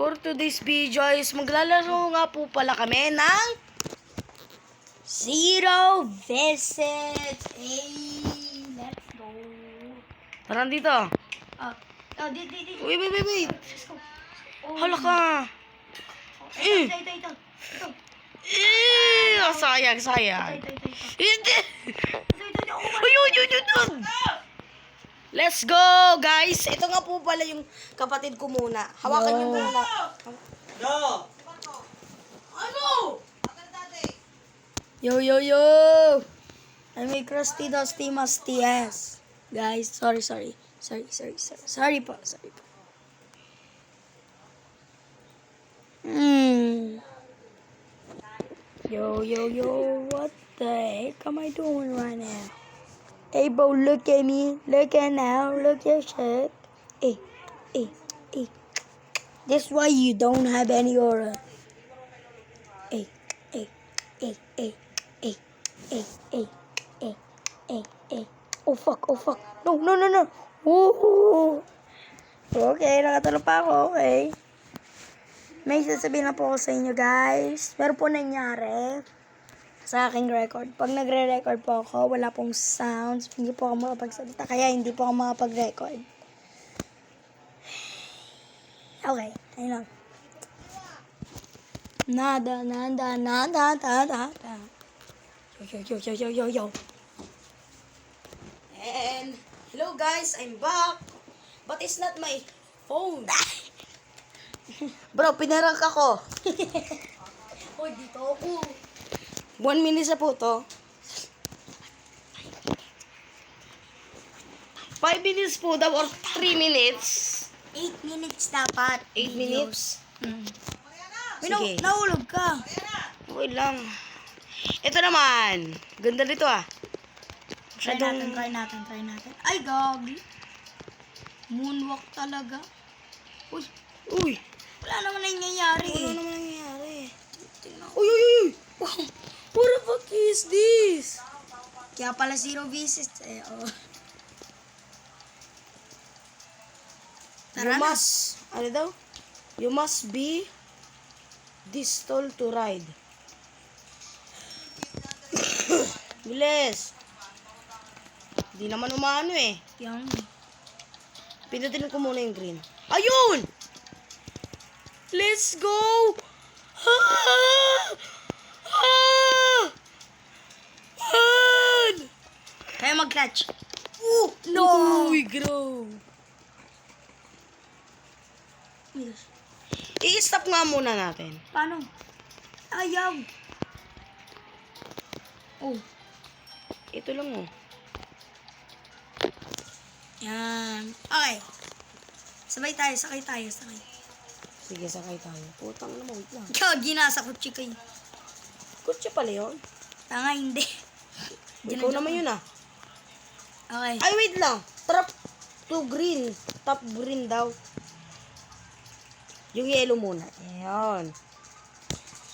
For today's video is maglalaro nga po pala kami ng Zero visits. Hey, let's go. Tara dito. Di. Wait. Oh, Hala ka. Ito. Sayang. Ito. Hindi. Ito. Ayun. Let's go, guys. Ito nga po pala yung kapatid ko muna. Hawakan niyo muna. No! Yo. I'm a crusty, dusty, musty ass. Guys, sorry. Sorry po. Yo, what the heck am I doing right now? Hey, bro, look at me. Look at now. Look at shit. Hey. This why you don't have any aura. Hey. Oh, fuck. No. Ooh. Okay, nakatulog pa ako. Okay. May sasabihin na po ako sa inyo, guys. Pero po nangyari sa aking record. Pag nagre-record po ako, wala pong sounds. Hindi po ako makapagsalita. Kaya hindi po ako makapag-record. Okay, ayun lang. Nada. Yo. And hello guys, I'm back. But it's not my phone. Bro, pinarank ako. Hoy, dito ako. 1 minute sa po to. 5 minutes po daw or 3 minutes. 8 minutes dapat. 8 minutes. Sige. Nahulog ka. Okay lang. Ito naman. Ganda nito ah. Try natin. Ay, gagi. Moonwalk talaga. Uy. Wala naman nangyayari. Ano naman nangyayari? Uy. What the fuck is this? Kaya pala zero visits. You must be this tall to ride. Bilis. Di naman umano eh. Yan. Pindutin ko muna yung green. Ayun! Let's go! Kaya mag-clutch. No! Uy, grow. I-stop nga muna natin. Paano? Ayaw. Oh. Ito lang oh. Yan. Okay. Sakay tayo. Sige, sakay tayo. Putang naman, wait lang. Gagi, nasa kutsi kayo. Kutsi pala yun. Tanga, hindi. Ikaw naman yun ah. Okay. Ay, wait lang. Top green daw. Yung yellow muna. Ayan.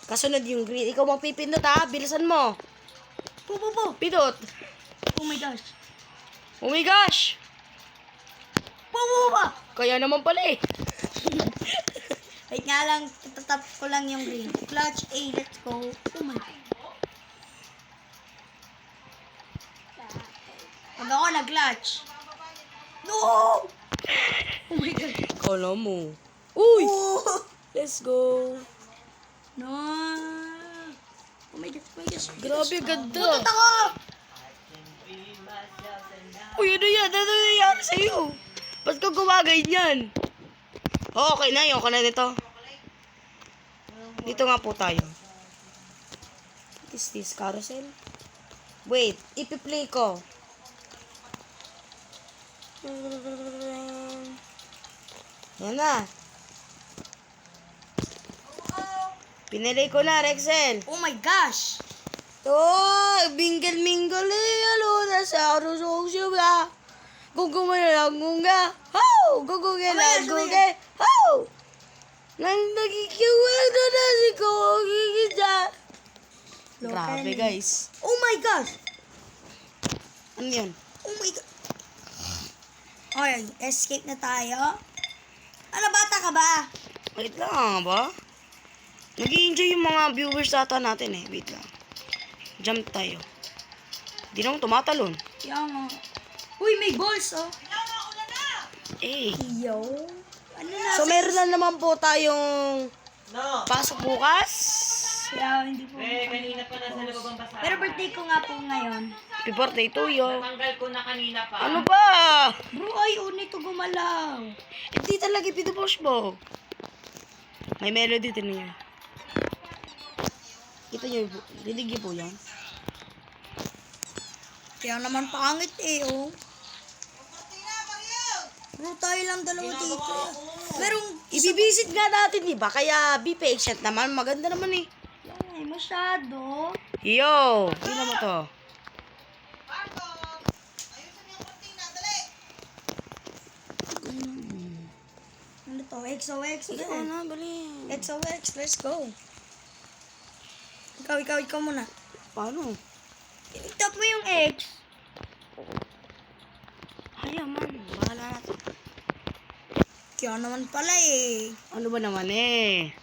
Kasunod yung green. Ikaw magpipindot ha. Bilisan mo. Po. Pindot. Oh my gosh. Oh my gosh. Po ba? Kaya naman pala eh. Wait nga lang. Tatap ko lang yung green. Clutch A. Let's go. Oh my god. Pag ako nag-clutch. No! Oh my god. Kala mo. Uy! Oh! Let's go. No! Oh my gosh. Grabe, ganda. Putot ako! Uy, ano yan? Ano nangyayari sa'yo? Ba't ka gumagay niyan? Oh, okay na. Yung ka na nito. Dito nga po tayo. What is this? Carousel? Wait, ipi-play ko. Yan na. Pinili ko na, Rexel. Oh my gosh! Oh, mingle na sa rusosya. Gugumalang gunga. Ho! Gugumalang gunga. Ho! Nang nagikiwala na si Kogigita. Grabe, guys. Oh my gosh! Ano yun? Oh my god! Okay, escape na tayo. Ano, bata ka ba? Wait lang ba? Nag-i-enjoy yung mga viewers data natin eh. Wait lang. Jump tayo. Di naman tumatalon. Kaya nga. Uy, may balls, oh. Eh. Yo. Ano na? So, meron na naman po tayong pasok bukas. Kaya hindi po. Kanina pa nasa loob ang basa. Pero birthday ko nga po ngayon. Happy birthday to you. Tanggal ko na kanina pa. Ano ba? Bro, ayaw nito gumalaw. Hindi talaga pinupush mo. May melody din niya. Kita niyo, rinig niyo po yan. Kaya naman pangit eh, oh. Bro, tayo lang dalawa dito. Merong Ibibisit nga natin, di ba? Kaya be patient naman. Maganda naman eh. ay masyado. Yo! Tingnan mo to. Ano to? XOX. Ikaw na, bali. XOX, let's go. Ikaw muna. Paano? I-tap mo yung X. Ayaw man. Bahala natin. Kaya naman pala eh. Ano ba naman eh?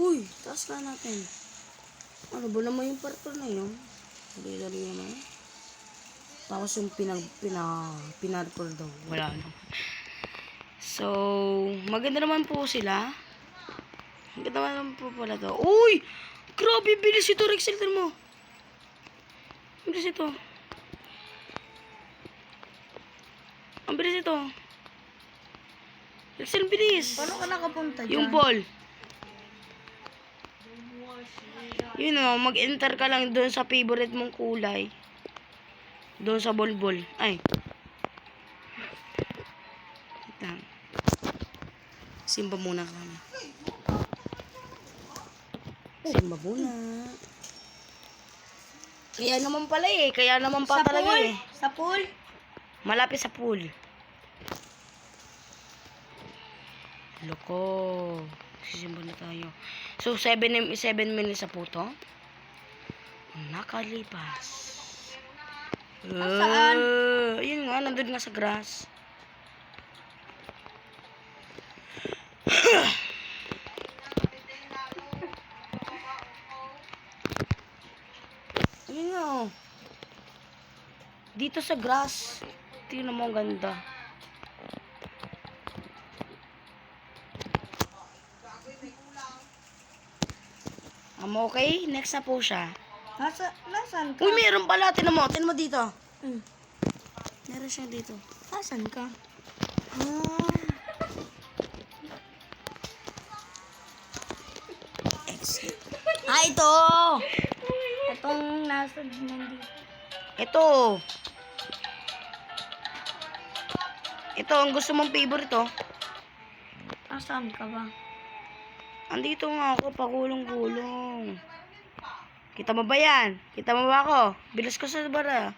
Uy, taas na natin. Ano ba naman yung purple na yun? Dali-dali naman. Tapos yung pinarple daw. Wala na. So, maganda naman po sila. Maganda naman po pala to. Uy! Grabe, bilis ito, Rexel. Tignan mo. Bilis ito. Ang bilis ito. Rexel, bilis. Paano ka nakapunta dyan? Yung ball. Yun o, mag-enter ka lang doon sa favorite mong kulay. Doon sa ball. Ay. Wait lang. Simba muna kami. Simba muna. Kaya naman pala eh. Kaya naman pa Sa talaga pool? eh. Sa pool? Malapit sa pool. Loko. Sisimba na tayo. So, 7 minutes sa puto. Nakalipas. Saan? Ayun nga, nandun nga sa grass. Ayun nga, oh. Dito sa grass. Tingnan mo, ang ganda. Okay, next na po siya. Nasaan ka? Uy, meron pala. Tingnan mo dito. Hmm. Meron siya dito. Nasaan ka? Exit. Ito! Itong nasa nandito. Ito. Ito, ang gusto mong favorite, oh. Nasaan ka ba? Andito nga ako, pagulong-gulong. Kita mo ba yan? Kita mo ba ako? Bilas ko sa bara.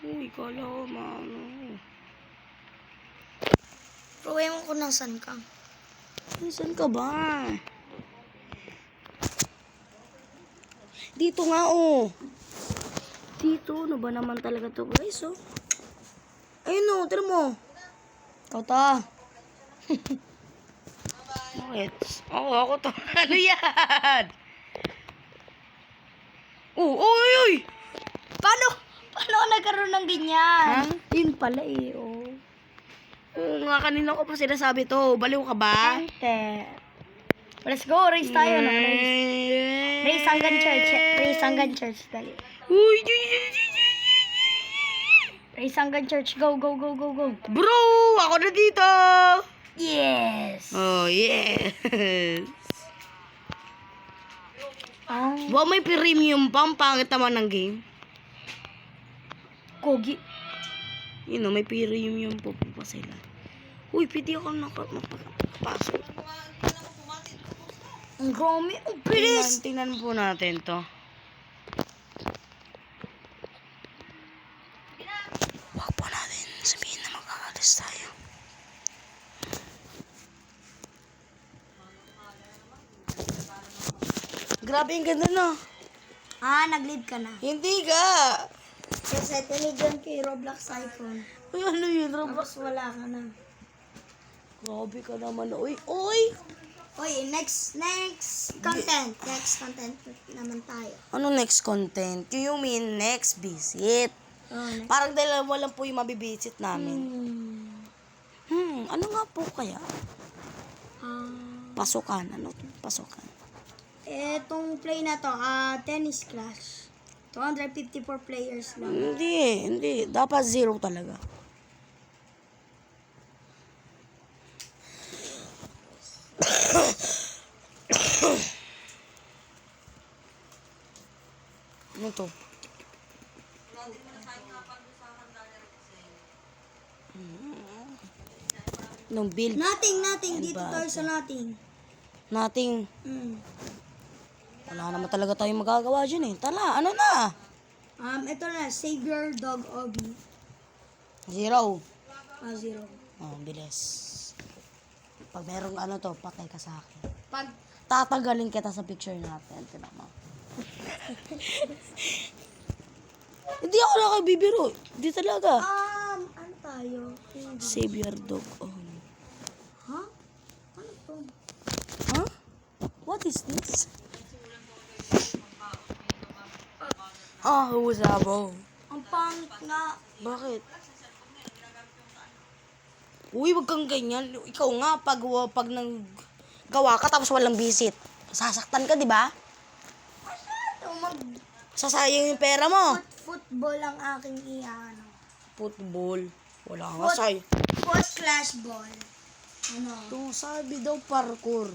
Uy, kala ko, mano. Pero ewan ko nasaan ka. Saan ka ba? Dito nga, oh. Dito, ano ba naman talaga to, guys, oh. Ayun, oh, tira mo. Toto. Bakit? Oo, ako to. Ano yan? Uy, uy! Paano ako nagkaroon ng ganyan? Ha? Yun pala eh, oh. Oo nga, kanina ko pa sinasabi to. Baliw ka ba? Enter. Let's go, race tayo na. Race hanggang church. Race hanggang church, dali. Uy, Race hanggang church. Go, go, go, go, go. bro! Ako na dito! Yes! Oh, yes! Oh, Wow, may premium pa. Ang pangit naman ng game. Kogi. Yun know, may premium po pa sila. Uy, pwede ako nakapasok. Ang grami. Ang bilis. Tingnan po natin to. Huwag po natin sabihin na magkakalis tayo. Grabe yung ganda no. Nag-lead ka na. Hindi ka. Kasi tinigyan kay Roblox iPhone. Uy, ano yun, Roblox? Tapos wala ka na. Grabe ka naman. Uy, uy! Uy, next content. Next content naman tayo. Ano next content? You mean next visit? Oh, next. Parang dalawa lang po yung mabibisit namin. Ano nga po kaya? Pasukan. Ano to? Pasukan. Etong play na to, tennis clash. 254 players lang. Hindi. Dapat 0 talaga. Ano to? Nung build. Nothing. And Dito bad. tayo sa nothing. Nothing. Wala naman talaga tayong magagawa dyan eh. Tala, ano na? Ito na, Savior Dog Obi. 0. 0. Oh, bilis. Pag merong ano to, patay ka sa akin. Pag, Tatanggalin kita sa picture natin. Tinan mo. Hindi ako nakabibiro. Hindi talaga. ano tayo? Savior dog. Oh. Ha? Ano to? Huh? What is this? Husabo. Ang pangit nga. Bakit? Uy, wag kang ganyan. Ikaw nga, pag nang gawa ka tapos walang visit. Sasaktan ka, di ba? Ito, Sasayang yung pera mo. football ang aking iano. Football. Wala nga say. Foot slash ball. Ano? Ito, sabi daw parkour.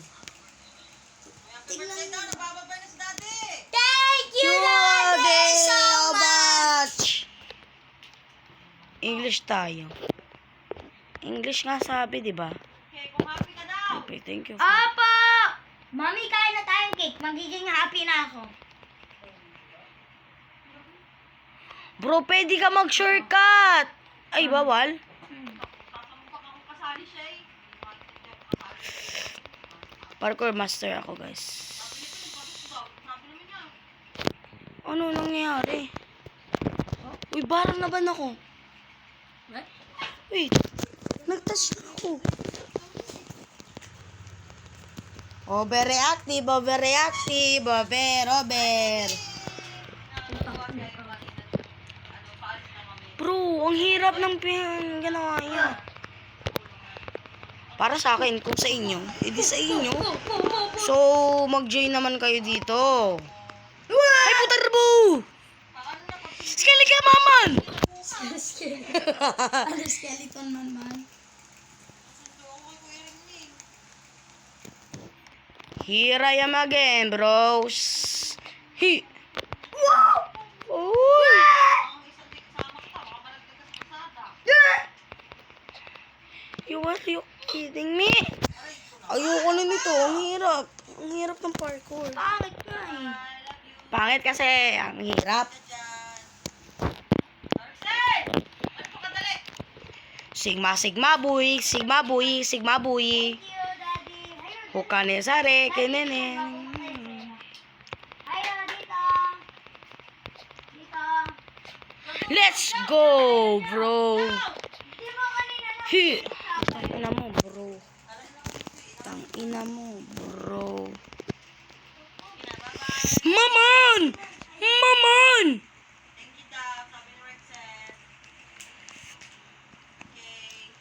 Tingnan mo. Nabababay na si daddy! Thank you, Daddy, so much! English tayo. English nga sabi, di ba? Okay, kung happy ka daw! Okay, thank you. Apo! Mami, kain na tayong cake. Magiging happy na ako. Bro, pwede ka mag-shortcut. Ay, bawal. Kasamukha kang kasali siya eh. Parkour master ako, guys. Sabi naman niya. Ano nangyari? Uy, barang na ba ako? What? Wait, nag-touch na ako. Overreactive. Over. Bro, ang hirap ng ginawa niya. Para sa akin, kung sa inyo, edi sa inyo. So, mag-join naman kayo dito. Ay, putar mo! Skali ka, maman! Ano skeleton man? Here I am again, bros. Wow! Uy! You kidding me? Ayoko na nito. Ang hirap. Ang hirap ng parkour. Pangit nga eh. Pangit kasi. Ang hirap. Sigma, boy. Thank you, Daddy. Hukane sare, kenene. Ayaw, dito. Dito. Let's go, bro. Di mo kanina na. Tangina mo, bro. Tangina mo, bro. Maman! Thank you daw, sabi ni Rexel. Okay.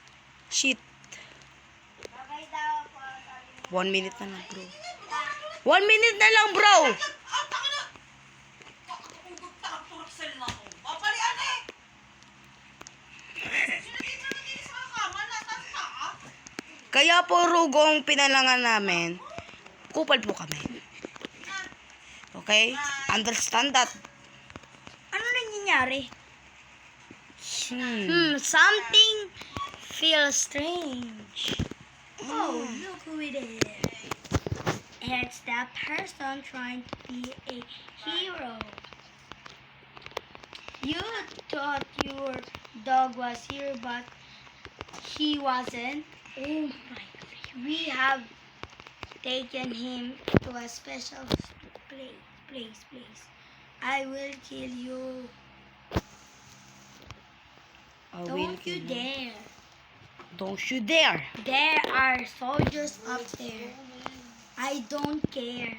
Shit. Babay daw po. 1 minute na lang, bro. 1 minute na lang, bro. Taka na! Ugot ka lang, Rexel na ako. Babalian eh! Sinatid na natin sa kama, natas ka ah. Kaya po, rugong pinalangan namin. Kupal po kami. Okay? Understand that? Ano nangyayari? Hmm. Something feels strange. Oh, look who it is. It's that person trying to be a hero. You thought your dog was here, but he wasn't. Oh my God. We have taken him to a special place. I will kill you. I will Don't you kill you. dare. Don't you dare. There are soldiers up there. I don't care.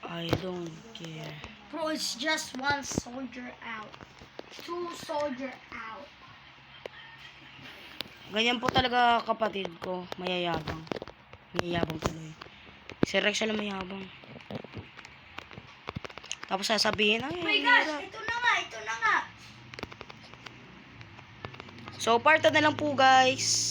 I don't care. Bro, it's just one soldier out. Two soldier out. Ganyan po talaga kapatid ko. Mayayabang. Mayayabang tuloy. Si Rex na mayabang. Tapos sasabihin, ay, Oh my ang gosh, hirap. ito na nga, ito na nga. So, part na lang po guys.